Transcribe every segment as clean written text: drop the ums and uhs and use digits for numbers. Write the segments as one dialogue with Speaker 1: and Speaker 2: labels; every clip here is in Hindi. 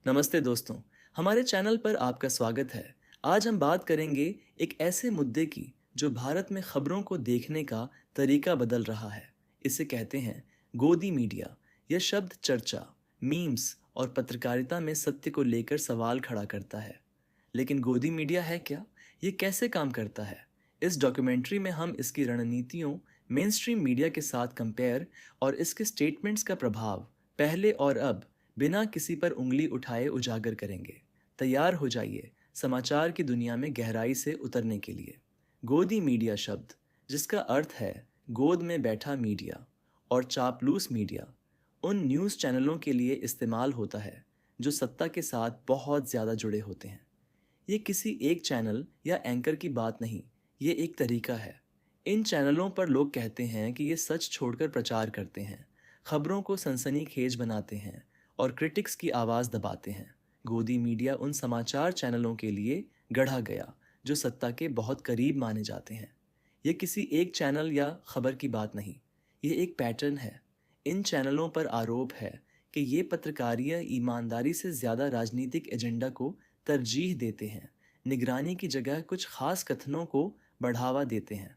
Speaker 1: नमस्ते दोस्तों, हमारे चैनल पर आपका स्वागत है। आज हम बात करेंगे एक ऐसे मुद्दे की जो भारत में खबरों को देखने का तरीका बदल रहा है। इसे कहते हैं गोदी मीडिया। यह शब्द चर्चा, मीम्स और पत्रकारिता में सत्य को लेकर सवाल खड़ा करता है। लेकिन गोदी मीडिया है क्या? ये कैसे काम करता है? इस डॉक्यूमेंट्री में हम इसकी रणनीतियों, मेन स्ट्रीम मीडिया के साथ कंपेयर और इसके स्टेटमेंट्स का प्रभाव पहले और अब बिना किसी पर उंगली उठाए उजागर करेंगे। तैयार हो जाइए समाचार की दुनिया में गहराई से उतरने के लिए। गोदी मीडिया शब्द, जिसका अर्थ है गोद में बैठा मीडिया और चापलूस मीडिया, उन न्यूज़ चैनलों के लिए इस्तेमाल होता है जो सत्ता के साथ बहुत ज़्यादा जुड़े होते हैं। ये किसी एक चैनल या एंकर की बात नहीं, ये एक तरीका है। इन चैनलों पर लोग कहते हैं कि ये सच छोड़कर प्रचार करते हैं, खबरों को सनसनीखेज बनाते हैं और क्रिटिक्स की आवाज़ दबाते हैं। गोदी मीडिया उन समाचार चैनलों के लिए गढ़ा गया जो सत्ता के बहुत करीब माने जाते हैं। ये किसी एक चैनल या खबर की बात नहीं, ये एक पैटर्न है। इन चैनलों पर आरोप है कि ये पत्रकारिता ईमानदारी से ज़्यादा राजनीतिक एजेंडा को तरजीह देते हैं, निगरानी की जगह कुछ खास कथनों को बढ़ावा देते हैं।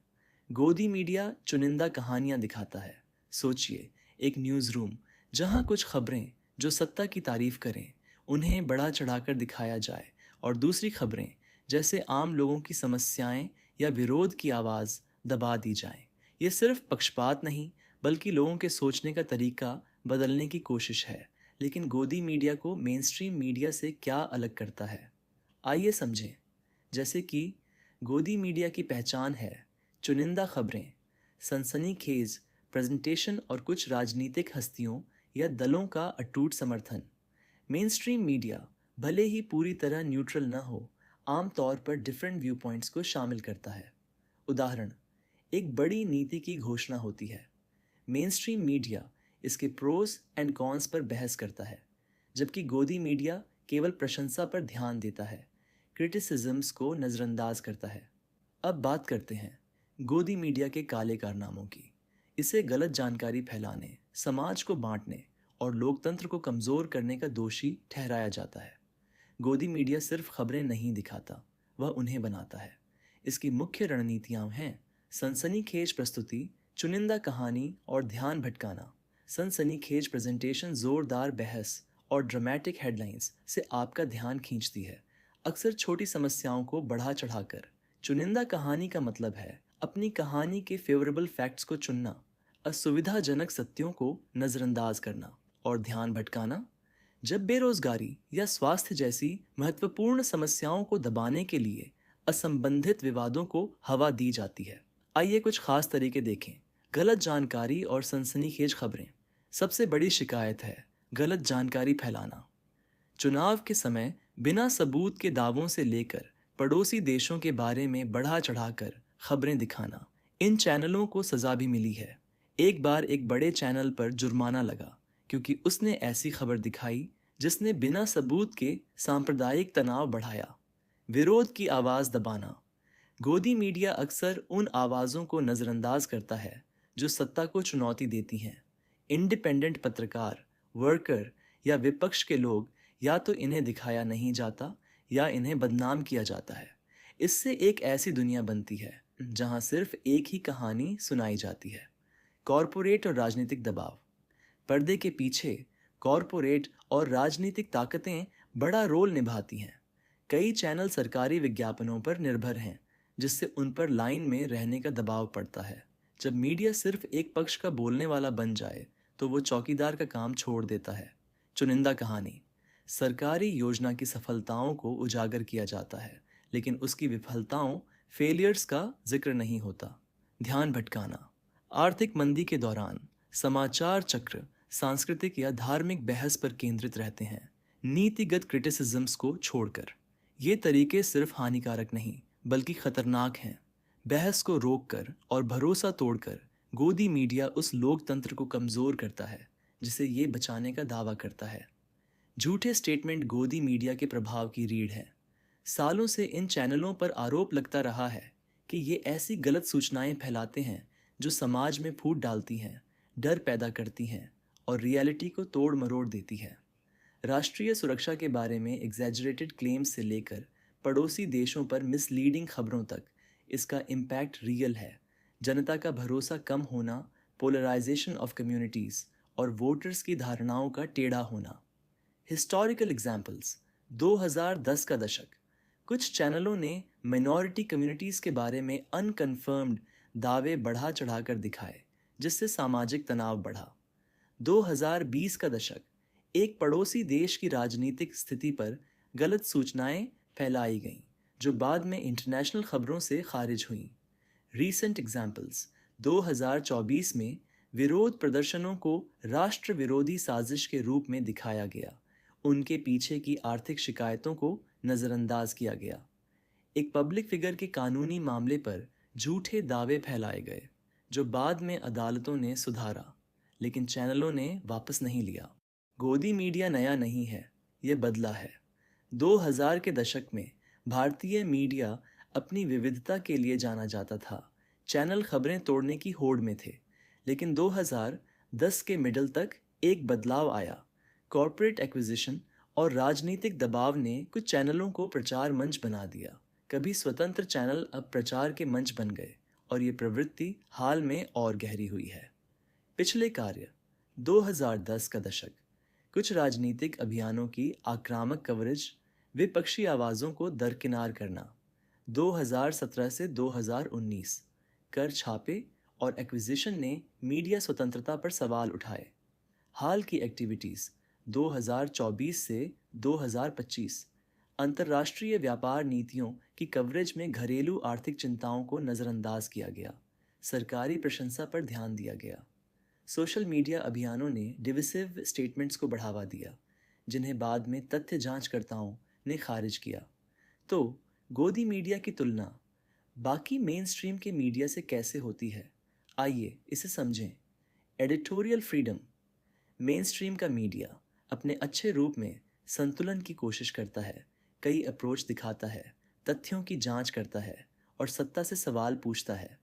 Speaker 1: गोदी मीडिया चुनिंदा कहानियां दिखाता है। सोचिए, एक न्यूज़ रूम जहां कुछ खबरें जो सत्ता की तारीफ करें उन्हें बढ़ा चढ़ाकर दिखाया जाए, और दूसरी खबरें जैसे आम लोगों की समस्याएं या विरोध की आवाज़ दबा दी जाए। ये सिर्फ पक्षपात नहीं, बल्कि लोगों के सोचने का तरीका बदलने की कोशिश है। लेकिन गोदी मीडिया को मेन स्ट्रीम मीडिया से क्या अलग करता है? आइए समझें। जैसे कि गोदी मीडिया की पहचान है चुनिंदा खबरें, सनसनीखेज प्रेजेंटेशन और कुछ राजनीतिक हस्तियों या दलों का अटूट समर्थन। मेन स्ट्रीम मीडिया भले ही पूरी तरह न्यूट्रल न हो, आमतौर पर डिफरेंट व्यू पॉइंट्स को शामिल करता है। उदाहरण, एक बड़ी नीति की घोषणा होती है। मेन स्ट्रीम मीडिया इसके प्रोस एंड कॉन्स पर बहस करता है, जबकि गोदी मीडिया केवल प्रशंसा पर ध्यान देता है, क्रिटिसिज्म्स को नज़रअंदाज करता है। अब बात करते हैं गोदी मीडिया के काले कारनामों की। इसे गलत जानकारी फैलाने, समाज को बांटने और लोकतंत्र को कमज़ोर करने का दोषी ठहराया जाता है। गोदी मीडिया सिर्फ खबरें नहीं दिखाता, वह उन्हें बनाता है। इसकी मुख्य रणनीतियाँ हैं सनसनीखेज प्रस्तुति, चुनिंदा कहानी और ध्यान भटकाना। सनसनीखेज प्रेजेंटेशन जोरदार बहस और ड्रामेटिक हेडलाइंस से आपका ध्यान खींचती है, अक्सर छोटी समस्याओं को बढ़ा चढ़ाकर। चुनिंदा कहानी का मतलब है अपनी कहानी के फेवरेबल फैक्ट्स को चुनना, असुविधाजनक सत्यों को नज़रअंदाज करना। और ध्यान भटकाना, जब बेरोजगारी या स्वास्थ्य जैसी महत्वपूर्ण समस्याओं को दबाने के लिए असंबंधित विवादों को हवा दी जाती है। आइए कुछ खास तरीके देखें। गलत जानकारी और सनसनीखेज खबरें। सबसे बड़ी शिकायत है गलत जानकारी फैलाना। चुनाव के समय बिना सबूत के दावों से लेकर पड़ोसी देशों के बारे में बढ़ा चढ़ाकर खबरें दिखाना। इन चैनलों को सज़ा भी मिली है। एक बार एक बड़े चैनल पर जुर्माना लगा क्योंकि उसने ऐसी खबर दिखाई जिसने बिना सबूत के सांप्रदायिक तनाव बढ़ाया। विरोध की आवाज़ दबाना। गोदी मीडिया अक्सर उन आवाज़ों को नज़रअंदाज करता है जो सत्ता को चुनौती देती हैं। इंडिपेंडेंट पत्रकार, वर्कर या विपक्ष के लोग या तो इन्हें दिखाया नहीं जाता या इन्हें बदनाम किया जाता है। इससे एक ऐसी दुनिया बनती है जहां सिर्फ एक ही कहानी सुनाई जाती है। कॉरपोरेट और राजनीतिक दबाव। पर्दे के पीछे कॉरपोरेट और राजनीतिक ताकतें बड़ा रोल निभाती हैं। कई चैनल सरकारी विज्ञापनों पर निर्भर हैं, जिससे उन पर लाइन में रहने का दबाव पड़ता है। जब मीडिया सिर्फ एक पक्ष का बोलने वाला बन जाए तो वो चौकीदार का काम छोड़ देता है। चुनिंदा कहानी। सरकारी योजना की सफलताओं को उजागर किया जाता है, लेकिन उसकी विफलताओं, फेलियर्स का जिक्र नहीं होता। ध्यान भटकाना। आर्थिक मंदी के दौरान समाचार चक्र सांस्कृतिक या धार्मिक बहस पर केंद्रित रहते हैं, नीतिगत क्रिटिसिज्म्स को छोड़कर। ये तरीके सिर्फ हानिकारक नहीं बल्कि खतरनाक हैं। बहस को रोककर और भरोसा तोड़कर गोदी मीडिया उस लोकतंत्र को कमज़ोर करता है जिसे ये बचाने का दावा करता है। झूठे स्टेटमेंट गोदी मीडिया के प्रभाव की रीढ़ है। सालों से इन चैनलों पर आरोप लगता रहा है कि ये ऐसी गलत सूचनाएं फैलाते हैं जो समाज में फूट डालती हैं, डर पैदा करती हैं और रियलिटी को तोड़ मरोड़ देती है। राष्ट्रीय सुरक्षा के बारे में एग्जैजरेटेड क्लेम्स से लेकर पड़ोसी देशों पर मिसलीडिंग खबरों तक इसका इम्पैक्ट रियल है। जनता का भरोसा कम होना, पोलराइजेशन ऑफ कम्युनिटीज़ और वोटर्स की धारणाओं का टेढ़ा होना। Historical examples. 2010 का दशक, कुछ चैनलों ने मिनॉरिटी कम्युनिटीज़ के बारे में अनकन्फर्म्ड दावे बढ़ा चढ़ाकर दिखाए, जिससे सामाजिक तनाव बढ़ा। 2020 का दशक, एक पड़ोसी देश की राजनीतिक स्थिति पर गलत सूचनाएं फैलाई गईं, जो बाद में इंटरनेशनल खबरों से खारिज हुईं। Recent examples. 2024 में विरोध प्रदर्शनों को राष्ट्र विरोधी साजिश के रूप में दिखाया गया। उनके पीछे की आर्थिक शिकायतों को नज़रअंदाज किया गया। एक पब्लिक फिगर के कानूनी मामले पर झूठे दावे फैलाए गए, जो बाद में अदालतों ने सुधारा, लेकिन चैनलों ने वापस नहीं लिया। गोदी मीडिया नया नहीं है, ये बदला है। 2000 के दशक में भारतीय मीडिया अपनी विविधता के लिए जाना जाता था। चैनल खबरें तोड़ने की होड़ में थे, लेकिन 2010 के मिडल तक एक बदलाव आया। कॉरपोरेट एक्विजिशन और राजनीतिक दबाव ने कुछ चैनलों को प्रचार मंच बना दिया। कभी स्वतंत्र चैनल अब प्रचार के मंच बन गए, और ये प्रवृत्ति हाल में और गहरी हुई है। पिछले कार्य। 2010 का दशक, कुछ राजनीतिक अभियानों की आक्रामक कवरेज, विपक्षी आवाज़ों को दरकिनार करना। 2017 से 2019, कर छापे और एक्विजिशन ने मीडिया स्वतंत्रता पर सवाल उठाए। हाल की एक्टिविटीज़। 2024 से 2025, अंतर्राष्ट्रीय व्यापार नीतियों की कवरेज में घरेलू आर्थिक चिंताओं को नज़रअंदाज किया गया। सरकारी प्रशंसा पर ध्यान दिया गया। सोशल मीडिया अभियानों ने डिविसिव स्टेटमेंट्स को बढ़ावा दिया, जिन्हें बाद में तथ्य जांचकर्ताओं ने खारिज किया। तो गोदी मीडिया की तुलना बाकी मेन स्ट्रीम के मीडिया से कैसे होती है, आइए इसे समझें। Editorial freedom. मेन स्ट्रीम का मीडिया अपने अच्छे रूप में संतुलन की कोशिश करता है, कई अप्रोच दिखाता है, तथ्यों की जांच करता है और सत्ता से सवाल पूछता है।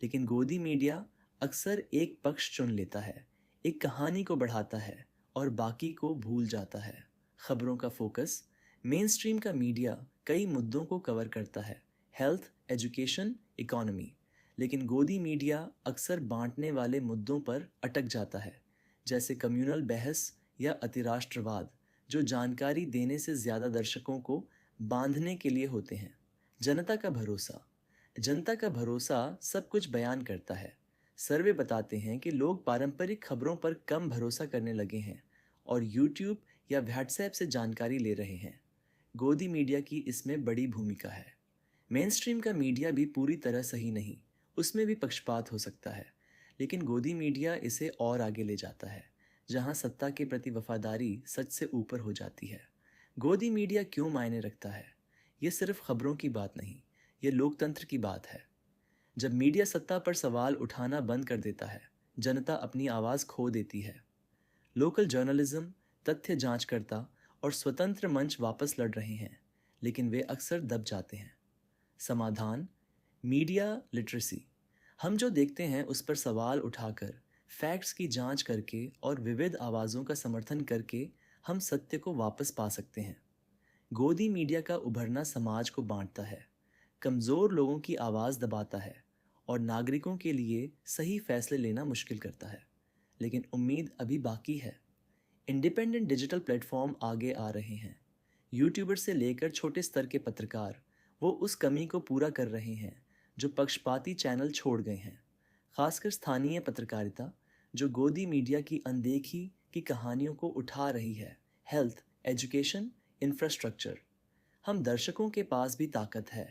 Speaker 1: लेकिन गोदी मीडिया अक्सर एक पक्ष चुन लेता है, एक कहानी को बढ़ाता है और बाकी को भूल जाता है। खबरों का फोकस। मेन स्ट्रीम का मीडिया कई मुद्दों को कवर करता है, हेल्थ, एजुकेशन, इकोनॉमी। लेकिन गोदी मीडिया अक्सर बांटने वाले मुद्दों पर अटक जाता है, जैसे कम्युनल बहस या अतिराष्ट्रवाद, जो जानकारी देने से ज़्यादा दर्शकों को बांधने के लिए होते हैं। जनता का भरोसा। जनता का भरोसा सब कुछ बयान करता है। सर्वे बताते हैं कि लोग पारंपरिक खबरों पर कम भरोसा करने लगे हैं और यूट्यूब या व्हाट्सएप से जानकारी ले रहे हैं। गोदी मीडिया की इसमें बड़ी भूमिका है। मेन स्ट्रीम का मीडिया भी पूरी तरह सही नहीं, उसमें भी पक्षपात हो सकता है, लेकिन गोदी मीडिया इसे और आगे ले जाता है, जहां सत्ता के प्रति वफादारी सच से ऊपर हो जाती है। गोदी मीडिया क्यों मायने रखता है? ये सिर्फ खबरों की बात नहीं, ये लोकतंत्र की बात है। जब मीडिया सत्ता पर सवाल उठाना बंद कर देता है, जनता अपनी आवाज़ खो देती है। लोकल जर्नलिज्म, तथ्य जांचकर्ता और स्वतंत्र मंच वापस लड़ रहे हैं, लेकिन वे अक्सर दब जाते हैं। समाधान। Media literacy. हम जो देखते हैं उस पर सवाल उठाकर, फैक्ट्स की जांच करके और विविध आवाज़ों का समर्थन करके हम सत्य को वापस पा सकते हैं। गोदी मीडिया का उभरना समाज को बांटता है, कमज़ोर लोगों की आवाज़ दबाता है और नागरिकों के लिए सही फैसले लेना मुश्किल करता है। लेकिन उम्मीद अभी बाकी है। इंडिपेंडेंट डिजिटल प्लेटफॉर्म आगे आ रहे हैं। यूट्यूबर से लेकर छोटे स्तर के पत्रकार वो उस कमी को पूरा कर रहे हैं जो पक्षपाती चैनल छोड़ गए हैं। खासकर स्थानीय पत्रकारिता, जो गोदी मीडिया की अनदेखी की कहानियों को उठा रही है। Health, education, infrastructure. हम दर्शकों के पास भी ताकत है।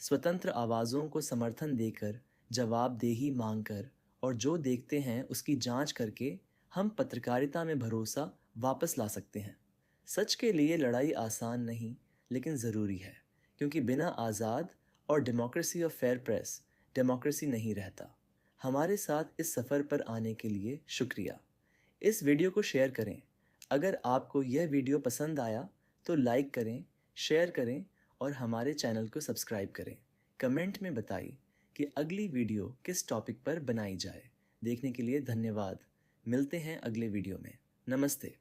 Speaker 1: स्वतंत्र आवाज़ों को समर्थन देकर, जवाबदेही मांगकर और जो देखते हैं उसकी जांच करके हम पत्रकारिता में भरोसा वापस ला सकते हैं। सच के लिए लड़ाई आसान नहीं, लेकिन ज़रूरी है, क्योंकि बिना आज़ाद और democracy of fair press democracy नहीं रहता। हमारे साथ इस सफ़र पर आने के लिए शुक्रिया। इस वीडियो को शेयर करें। अगर आपको यह वीडियो पसंद आया तो लाइक करें, शेयर करें और हमारे चैनल को सब्सक्राइब करें। कमेंट में बताइए कि अगली वीडियो किस टॉपिक पर बनाई जाए। देखने के लिए धन्यवाद। मिलते हैं अगले वीडियो में। नमस्ते।